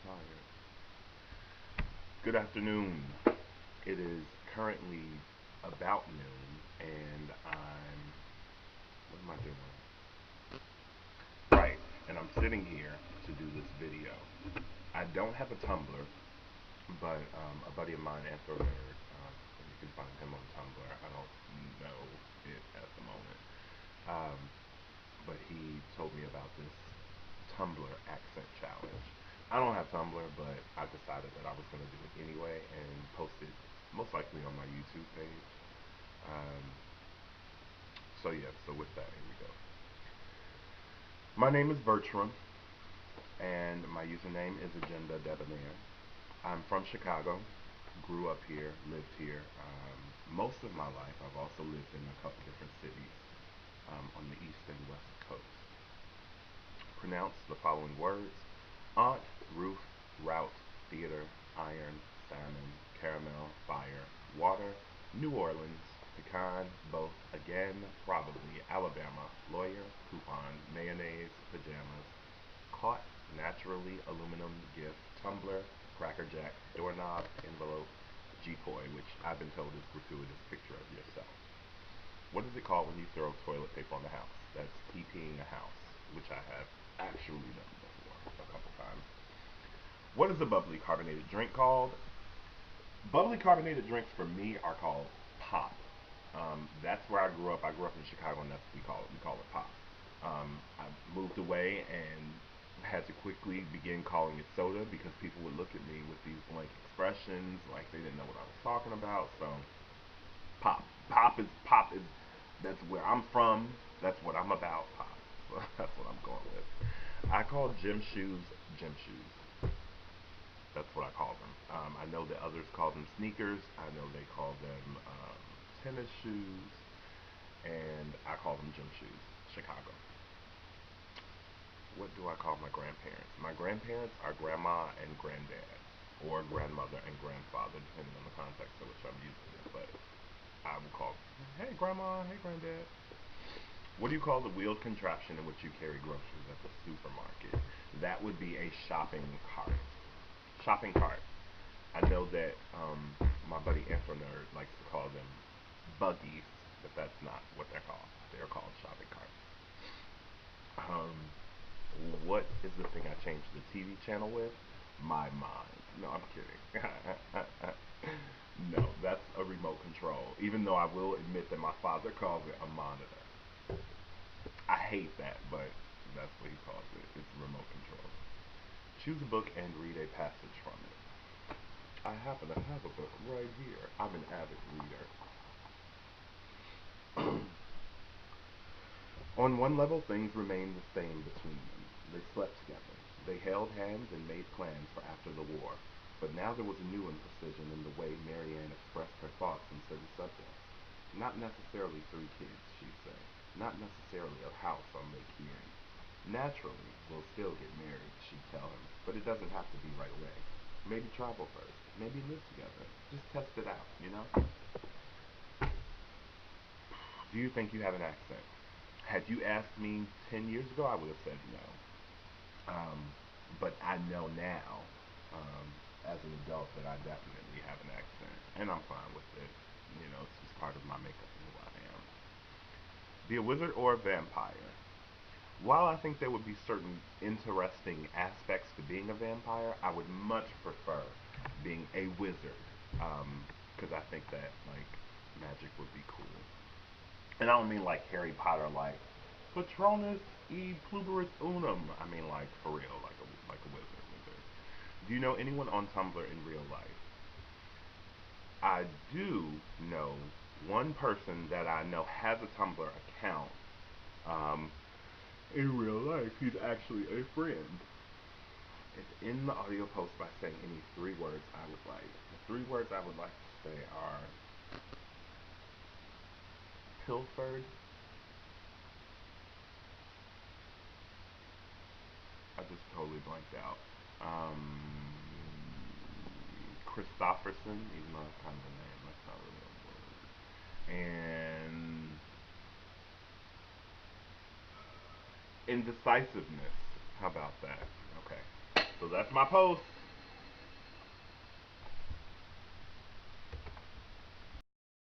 Tired. Good afternoon. It is currently about noon, and what am I doing? Right, and I'm sitting here to do this video. I don't have a Tumblr, but a buddy of mine, Anthro Nerd, you can find him on Tumblr. I don't know it at the moment, um, but he told me about this Tumblr accent challenge. I don't have Tumblr, but I decided that I was going to do it anyway and post it most likely on my YouTube page. Um, so yeah, so with that, here we go. My name is Bertram, and my username is Agenda Debonair. I'm from Chicago, grew up here, lived here. Most of my life, I've also lived in a couple different cities on the east and west coast. Pronounce the following words: aunt, roof, route, theater, iron, salmon, caramel, fire, water, New Orleans, pecan, both, again, probably, Alabama, lawyer, coupon, mayonnaise, pajamas, caught, naturally, aluminum, gift, tumbler, crackerjack, doorknob, envelope, G-toy, which I've been told is gratuitous picture of yourself. What is it called when you throw toilet paper on the house? That's TPing a house, which I have actually done before a couple times. What is a bubbly carbonated drink called? Bubbly carbonated drinks for me are called pop. That's where I grew up. I grew up in Chicago, and that's what we call it. We call it pop. I moved away and had to quickly begin calling it soda because people would look at me with these blank expressions, like they didn't know what I was talking about. So pop, pop is. That's where I'm from. That's what I'm about. Pop. So that's what I'm going with. I call gym shoes gym shoes. That's what I call them. I know that others call them sneakers. I know they call them tennis shoes, and I call them gym shoes. Chicago. What do I call my grandparents? My grandparents are grandma and granddad, or grandmother and grandfather, depending on the context in which I'm using it. But I would call, hey grandma, hey granddad. What do you call the wheeled contraption in which you carry groceries at the supermarket? That would be a shopping cart. Shopping cart. I know that my buddy Info Nerd likes to call them buggies, but that's not what they're called. They're called shopping carts. Um, what is the thing I changed the TV channel with? My mind. No, I'm kidding. No, that's a remote control. Even though I will admit that my father calls it a monitor. I hate that, but that's what he calls it. It's remote control. Choose a book and read a passage from it. I happen to have a book right here. I'm an avid reader. On one level, things remained the same between them. They slept together. They held hands and made plans for after the war. But now there was a new imprecision in the way Marianne expressed her thoughts on certain subjects. Not necessarily 3 kids, she'd say. Not necessarily a house on Lake Erie. Naturally, we'll still get married, she'd tell him, but it doesn't have to be right away. Maybe travel first. Maybe live together. Just test it out, you know? Do you think you have an accent? Had you asked me 10 years ago, I would have said no. But I know now, um, as an adult, that I definitely have an accent, and I'm fine with it. You know, it's just part of my makeup and who I am. Be a wizard or a vampire? While I think there would be certain interesting aspects to being a vampire, I would much prefer being a wizard, because I think that like magic would be cool. And I don't mean like Harry Potter, like Patronus e Pluberus Unum. I mean like for real, like a wizard. Wizard. Do you know anyone on Tumblr in real life? I do know one person that I know has a Tumblr account. Um, in real life, he's actually a friend. It's in the audio post by saying any 3 words I would like. The 3 words I would like to say are pilfered. I just totally blanked out. Um, Christopherson, even though that's kind of a name, that's not really a word. And indecisiveness. How about that? Okay. So that's my post.